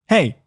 Hey,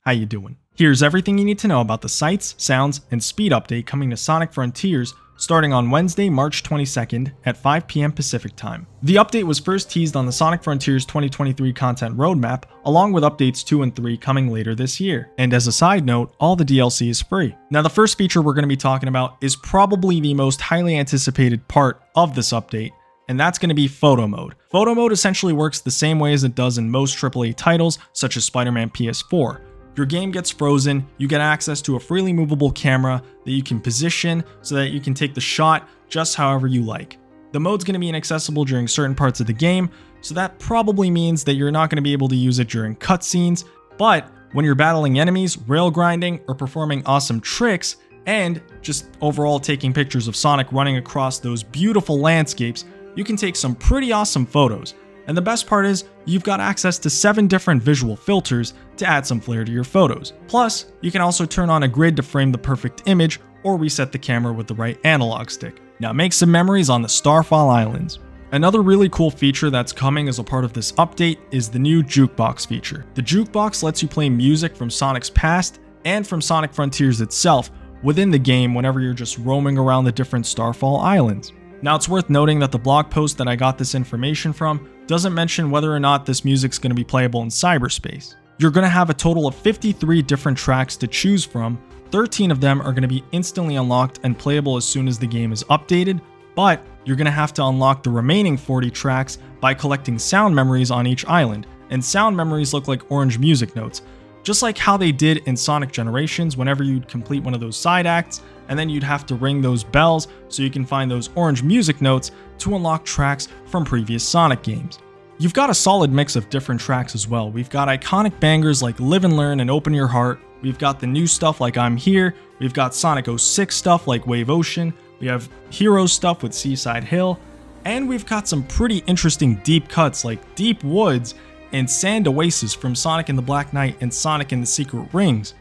how you doing? Here's everything you need to know about the sights, sounds, and speed update coming to Sonic Frontiers starting on Wednesday, March 22nd at 5 p.m. Pacific Time. The update was first teased on the Sonic Frontiers 2023 content roadmap, along with updates 2 and 3 coming later this year. And as a side note, all the DLC is free. Now, the first feature we're going to be talking about is probably the most highly anticipated part of this update, and that's going to be photo mode. Photo mode essentially works the same way as it does in most AAA titles, such as Spider-Man PS4. Your game gets frozen, you get access to a freely movable camera that you can position so that you can take the shot just however you like. The mode's going to be inaccessible during certain parts of the game, so that probably means that you're not going to be able to use it during cutscenes, but when you're battling enemies, rail grinding, or performing awesome tricks, and just overall taking pictures of Sonic running across those beautiful landscapes, you can take some pretty awesome photos. And the best part is, you've got access to 7 different visual filters to add some flair to your photos. Plus, you can also turn on a grid to frame the perfect image or reset the camera with the right analog stick. Now make some memories on the Starfall Islands. Another really cool feature that's coming as a part of this update is the new Jukebox feature. The Jukebox lets you play music from Sonic's past and from Sonic Frontiers itself within the game whenever you're just roaming around the different Starfall Islands. Now it's worth noting that the blog post that I got this information from doesn't mention whether or not this music's going to be playable in cyberspace. You're going to have a total of 53 different tracks to choose from. 13 of them are going to be instantly unlocked and playable as soon as the game is updated, but you're going to have to unlock the remaining 40 tracks by collecting sound memories on each island, and sound memories look like orange music notes, just like how they did in Sonic Generations whenever you'd complete one of those side acts, and then you'd have to ring those bells so you can find those orange music notes to unlock tracks from previous Sonic games. You've got a solid mix of different tracks as well. We've got iconic bangers like Live and Learn and Open Your Heart. We've got the new stuff like I'm Here. We've got Sonic 06 stuff like Wave Ocean. We have Heroes stuff with Seaside Hill. And we've got some pretty interesting deep cuts like Deep Woods and Sand Oasis from Sonic and the Black Knight and Sonic and the Secret Rings.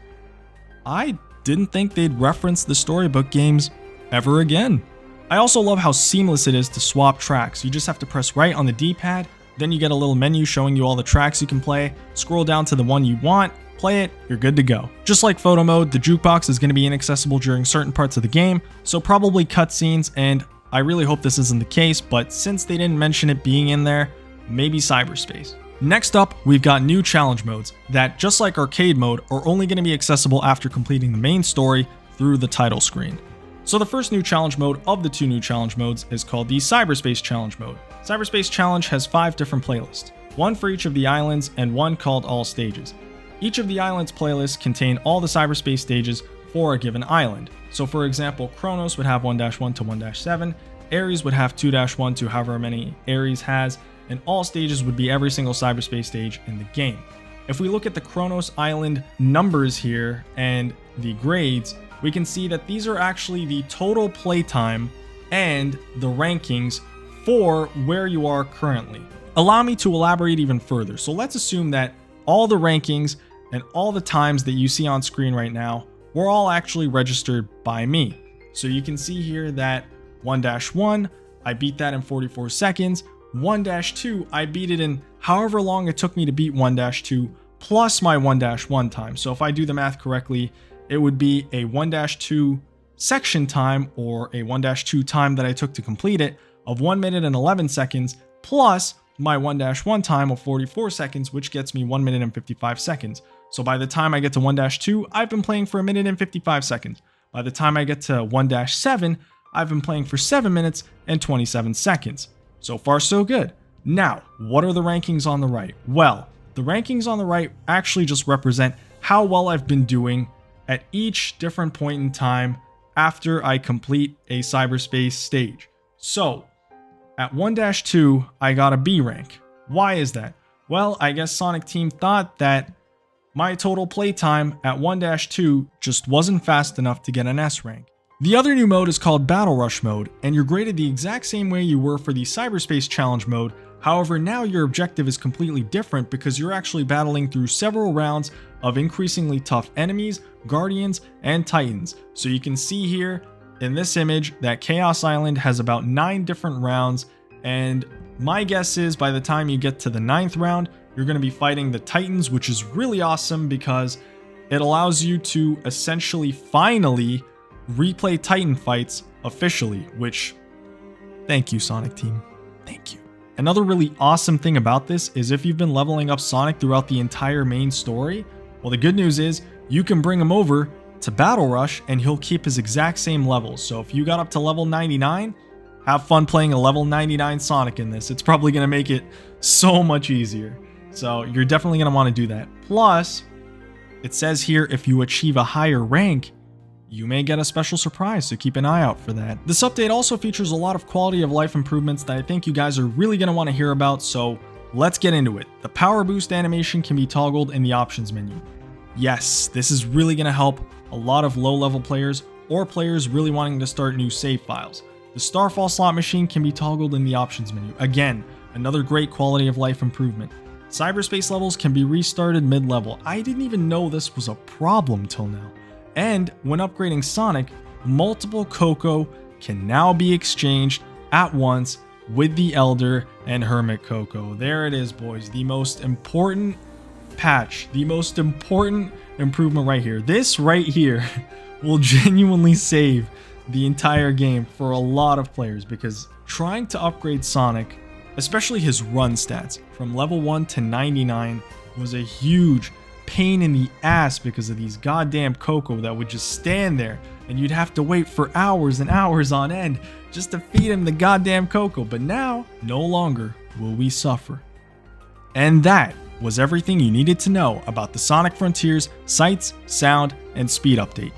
I didn't think they'd reference the storybook games ever again. I also love how seamless it is to swap tracks. You just have to press right on the D-pad, then you get a little menu showing you all the tracks you can play, scroll down to the one you want, play it, you're good to go. Just like photo mode, the jukebox is going to be inaccessible during certain parts of the game, so probably cutscenes, and I really hope this isn't the case, but since they didn't mention it being in there, maybe cyberspace. Next up, we've got new challenge modes that, just like arcade mode, are only going to be accessible after completing the main story through the title screen. So the first new challenge mode of the 2 new challenge modes is called the Cyberspace Challenge mode. Cyberspace Challenge has 5 different playlists, one for each of the islands and one called All Stages. Each of the islands' playlists contain all the cyberspace stages for a given island. So for example, Kronos would have 1-1 to 1-7, Ares would have 2-1 to however many Ares has, and all stages would be every single cyberspace stage in the game. If we look at the Kronos Island numbers here and the grades, we can see that these are actually the total playtime and the rankings for where you are currently. Allow me to elaborate even further. So let's assume that all the rankings and all the times that you see on screen right now were all actually registered by me. So you can see here that 1-1, I beat that in 44 seconds. 1-2, I beat it in however long it took me to beat 1-2 plus my 1-1 time. So if I do the math correctly, it would be a 1-2 section time or a 1-2 time that I took to complete it of 1 minute and 11 seconds plus my 1-1 time of 44 seconds, which gets me 1 minute and 55 seconds. So by the time I get to 1-2, I've been playing for 1 minute and 55 seconds. By the time I get to 1-7, I've been playing for 7 minutes and 27 seconds. So far, so good. Now, what are the rankings on the right? Well, the rankings on the right actually just represent how well I've been doing at each different point in time after I complete a cyberspace stage. So, at 1-2, I got a B rank. Why is that? Well, I guess Sonic Team thought that my total playtime at 1-2 just wasn't fast enough to get an S rank. The other new mode is called Battle Rush mode, and you're graded the exact same way you were for the Cyberspace Challenge mode. However, now your objective is completely different because you're actually battling through several rounds of increasingly tough enemies, guardians, and titans. So you can see here in this image that Chaos Island has about 9 different rounds, and my guess is by the time you get to the 9th round, you're going to be fighting the Titans, which is really awesome because it allows you to essentially finally replay Titan fights officially, which, thank you, Sonic Team. Thank you. Another really awesome thing about this is if you've been leveling up Sonic throughout the entire main story, well, the good news is you can bring him over to Battle Rush and he'll keep his exact same levels. So if you got up to level 99, have fun playing a level 99 Sonic in this. It's probably going to make it so much easier. So you're definitely going to want to do that. Plus, it says here if you achieve a higher rank, you may get a special surprise, so keep an eye out for that. This update also features a lot of quality of life improvements that I think you guys are really going to want to hear about, so let's get into it. The power boost animation can be toggled in the options menu. Yes, this is really going to help a lot of low-level players or players really wanting to start new save files. The Starfall slot machine can be toggled in the options menu. Again, another great quality of life improvement. Cyberspace levels can be restarted mid-level. I didn't even know this was a problem till now. And when upgrading Sonic, multiple Coco can now be exchanged at once with the Elder and Hermit Coco. There it is, boys. The most important patch, the most important improvement right here. This right here will genuinely save the entire game for a lot of players because trying to upgrade Sonic, especially his run stats, from level 1 to 99 was a huge pain in the ass because of these goddamn Coco that would just stand there and you'd have to wait for hours and hours on end just to feed him the goddamn Coco. But now, no longer will we suffer. And that was everything you needed to know about the Sonic Frontiers sights, sound, and speed update.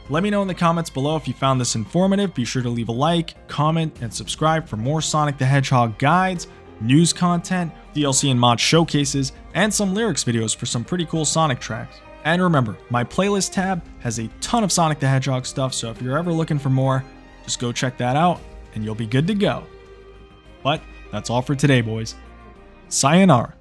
Let me know in the comments below if you found this informative. Be sure to leave a like, comment, and subscribe for more Sonic the Hedgehog guides, news content, DLC and mod showcases, and some lyrics videos for some pretty cool Sonic tracks. And remember, my playlist tab has a ton of Sonic the Hedgehog stuff, so if you're ever looking for more, just go check that out and you'll be good to go. But that's all for today, boys. Sayonara.